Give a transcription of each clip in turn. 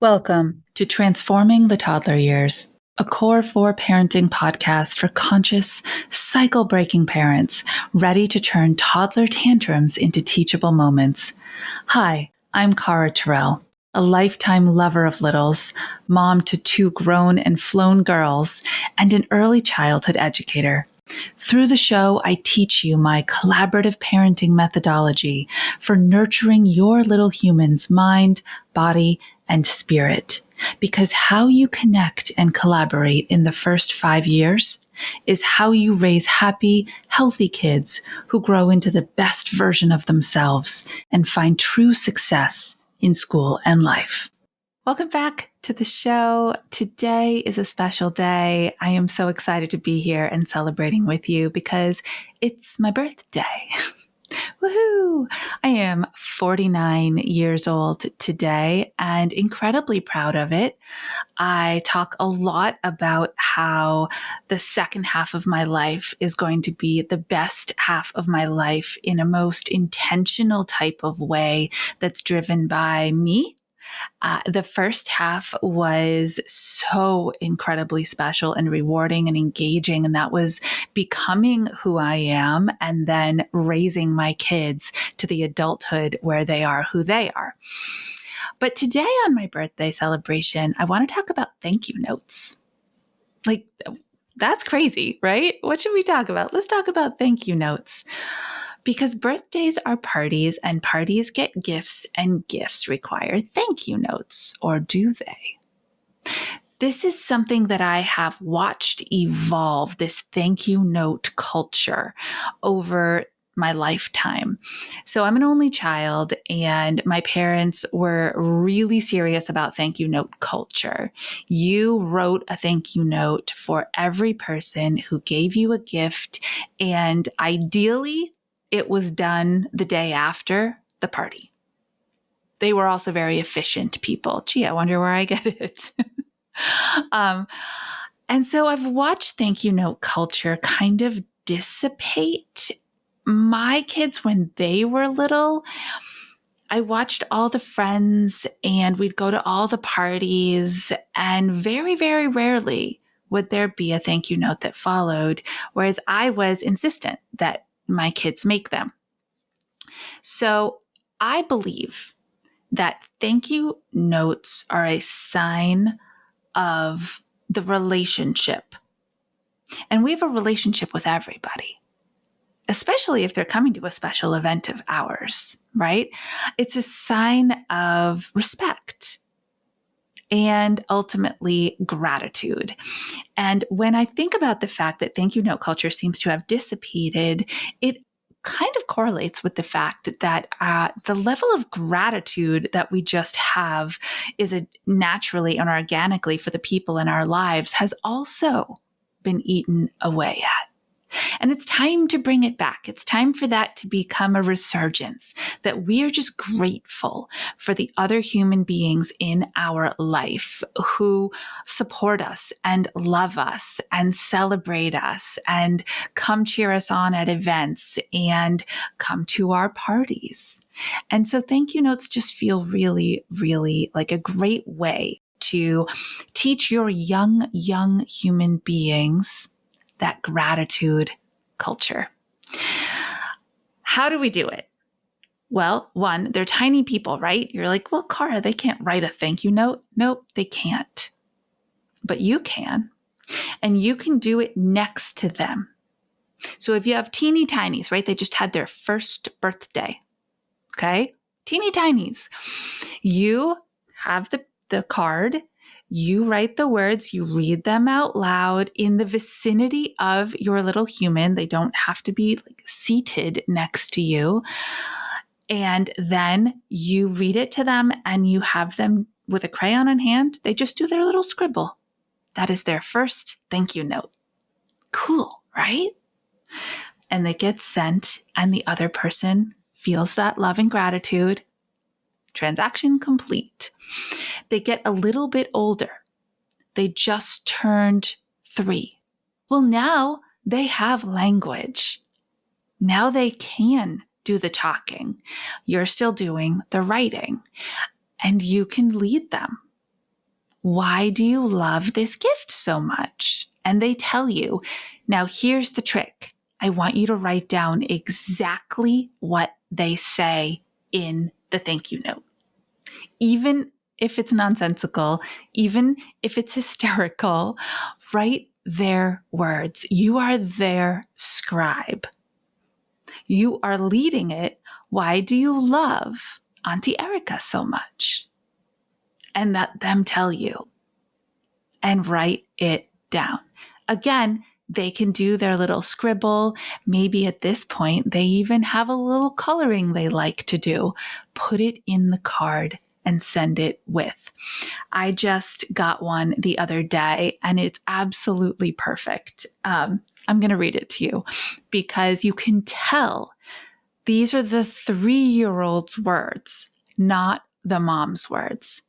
Welcome to Transforming the Toddler Years, a Core 4 parenting podcast for conscious, cycle-breaking parents ready to turn toddler tantrums into teachable moments. Hi, I'm Cara Tyrrell, a lifetime lover of littles, mom to 2 grown and flown girls, and an early childhood educator. Through the show, I teach you my collaborative parenting methodology for nurturing your little human's mind, body, and spirit. Because how you connect and collaborate in the first 5 years is how you raise happy, healthy kids who grow into the best version of themselves and find true success in school and life. Welcome back to the show. Today is a special day. I am so excited to be here and celebrating with you because it's my birthday. Woohoo! I am 49 years old today and incredibly proud of it. I talk a lot about how the second half of my life is going to be the best half of my life in a most intentional type of way that's driven by me. The first half was so incredibly special and rewarding and engaging. And that was becoming who I am and then raising my kids to the adulthood where they are who they are. But today on my birthday celebration, I want to talk about thank you notes. Like, that's crazy, right? What should we talk about? Let's talk about thank you notes. Because birthdays are parties and parties get gifts and gifts require thank you notes, or do they? This is something that I have watched evolve, this thank you note culture over my lifetime. So I'm an only child and my parents were really serious about thank you note culture. You wrote a thank you note for every person who gave you a gift, and ideally, it was done the day after the party. They were also very efficient people. Gee, I wonder where I get it. And so I've watched thank you note culture kind of dissipate. My kids, when they were little, I watched all the friends and we'd go to all the parties, and very, very rarely would there be a thank you note that followed, whereas I was insistent that my kids make them. So I believe that thank you notes are a sign of the relationship. And we have a relationship with everybody, especially if they're coming to a special event of ours, right? It's a sign of respect and ultimately gratitude. And when I think about the fact that thank you note culture seems to have dissipated, it kind of correlates with the fact that the level of gratitude that we just have is naturally and organically for the people in our lives has also been eaten away at. And it's time to bring it back. It's time for that to become a resurgence, that we are just grateful for the other human beings in our life who support us and love us and celebrate us and come cheer us on at events and come to our parties. And so thank you notes just feel really, really like a great way to teach your young human beings that gratitude culture. How do we do it? Well, one, they're tiny people, right? You're like, well, Cara, they can't write a thank you note. Nope, they can't. But you can. And you can do it next to them. So if you have teeny tinies, right? They just had their first birthday. Okay? Teeny tinies. You have the card. You write the words, you read them out loud in the vicinity of your little human. They don't have to be like seated next to you. And then you read it to them and you have them with a crayon in hand. They just do their little scribble. That is their first thank you note. Cool, right? And it gets sent and the other person feels that love and gratitude. Transaction complete. They get a little bit older. They just turned 3. Well, now they have language. Now they can do the talking. You're still doing the writing, and you can lead them. why do you love this gift so much? And they tell you. Now, here's the trick. I want you to write down exactly what they say in the thank you note. Even if it's nonsensical, even if it's hysterical, write their words. You are their scribe. You are leading it. Why do you love Auntie Erica so much? And let them tell you. And write it down. Again, they can do their little scribble. Maybe at this point, they even have a little coloring they like to do. Put it in the card and send it with. I just got one the other day and it's absolutely perfect. I'm going to read it to you because you can tell these are the 3-year-old's words, not the mom's words.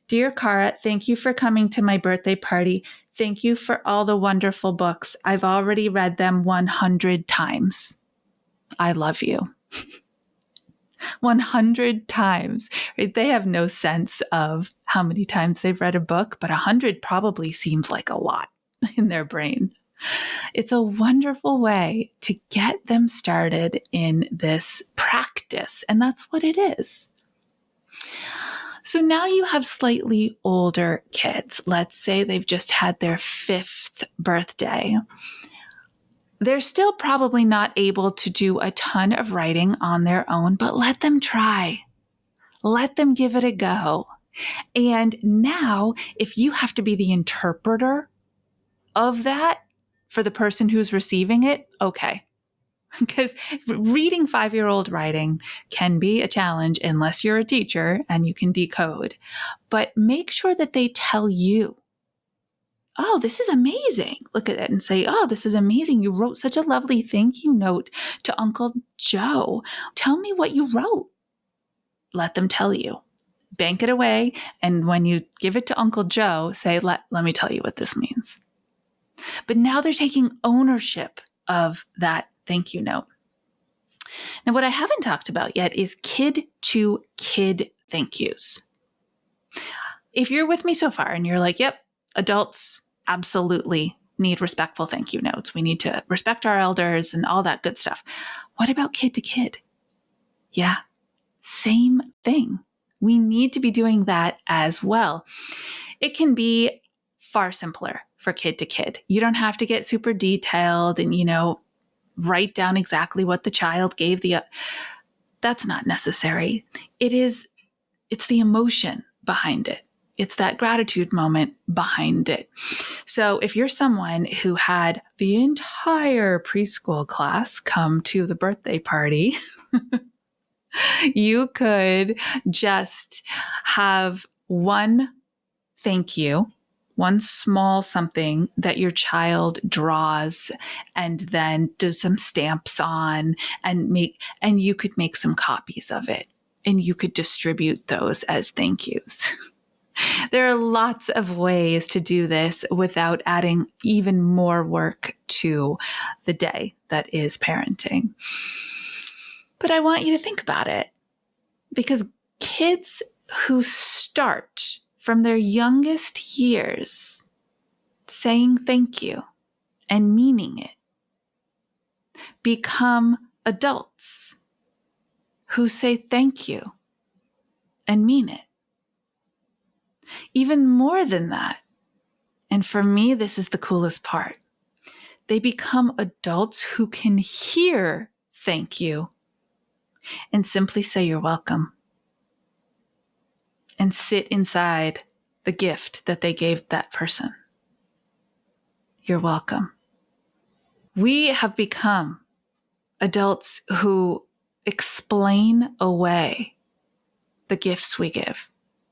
Dear Cara, thank you for coming to my birthday party. Thank you for all the wonderful books. I've already read them 100 times. I love you. 100 times. Right? They have no sense of how many times they've read a book, but 100 probably seems like a lot in their brain. It's a wonderful way to get them started in this practice, and that's what it is. So now you have slightly older kids. Let's say they've just had their 5th birthday. They're still probably not able to do a ton of writing on their own, but let them try. Let them give it a go. And now, if you have to be the interpreter of that for the person who's receiving it, okay. Because reading 5-year-old writing can be a challenge unless you're a teacher and you can decode. But make sure that they tell you, oh, this is amazing. Look at it and say, oh, this is amazing. You wrote such a lovely thank you note to Uncle Joe. Tell me what you wrote. Let them tell you. Bank it away. And when you give it to Uncle Joe, say, let me tell you what this means. But now they're taking ownership of that thank you note. Now, what I haven't talked about yet is kid-to-kid thank yous. If you're with me so far and you're like, yep, adults absolutely need respectful thank you notes. We need to respect our elders and all that good stuff. What about kid-to-kid? Yeah, same thing. We need to be doing that as well. It can be far simpler for kid-to-kid. You don't have to get super detailed and, write down exactly what the child gave that's not necessary. It's the emotion behind it. It's that gratitude moment behind it. So if you're someone who had the entire preschool class come to the birthday party, you could just have one thank you, one small something that your child draws and then does some stamps on and you could make some copies of it and you could distribute those as thank yous. There are lots of ways to do this without adding even more work to the day that is parenting. But I want you to think about it because kids who start from their youngest years saying thank you and meaning it become adults who say thank you and mean it. Even more than that, and for me, this is the coolest part, they become adults who can hear thank you and simply say you're welcome and sit inside the gift that they gave that person. You're welcome. We have become adults who explain away the gifts we give,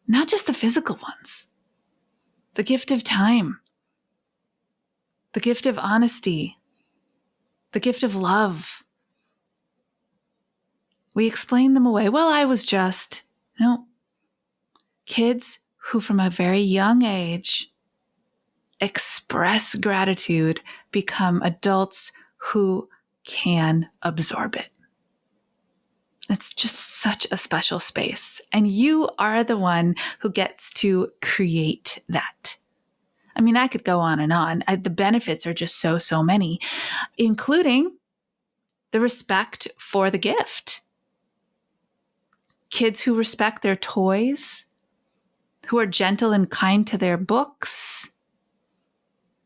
not just the physical ones, the gift of time, the gift of honesty, the gift of love. We explain them away. Well, I was just, kids who from a very young age express gratitude become adults who can absorb it. It's just such a special space. And you are the one who gets to create that. I mean, I could go on and on. The benefits are just so many, including the respect for the gift. Kids who respect their toys, who are gentle and kind to their books,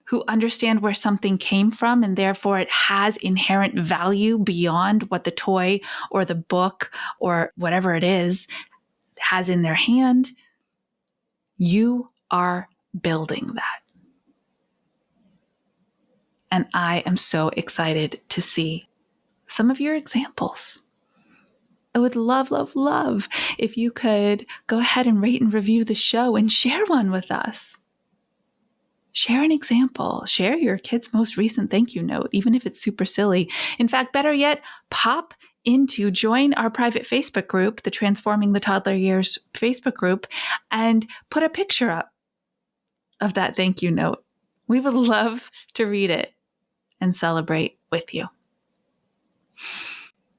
who understand where something came from and therefore it has inherent value beyond what the toy or the book or whatever it is has in their hand. You are building that. And I am so excited to see some of your examples. I would love if you could go ahead and rate and review the show and share one with us. Share an example. Share your kid's most recent thank you note, even if it's super silly. In fact, better yet, join our private Facebook group, the Transforming the Toddler Years Facebook group, and put a picture up of that thank you note. We would love to read it and celebrate with you.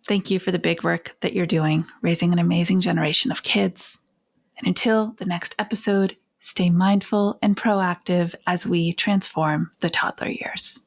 Thank you for the big work that you're doing, raising an amazing generation of kids. And until the next episode, stay mindful and proactive as we transform the toddler years.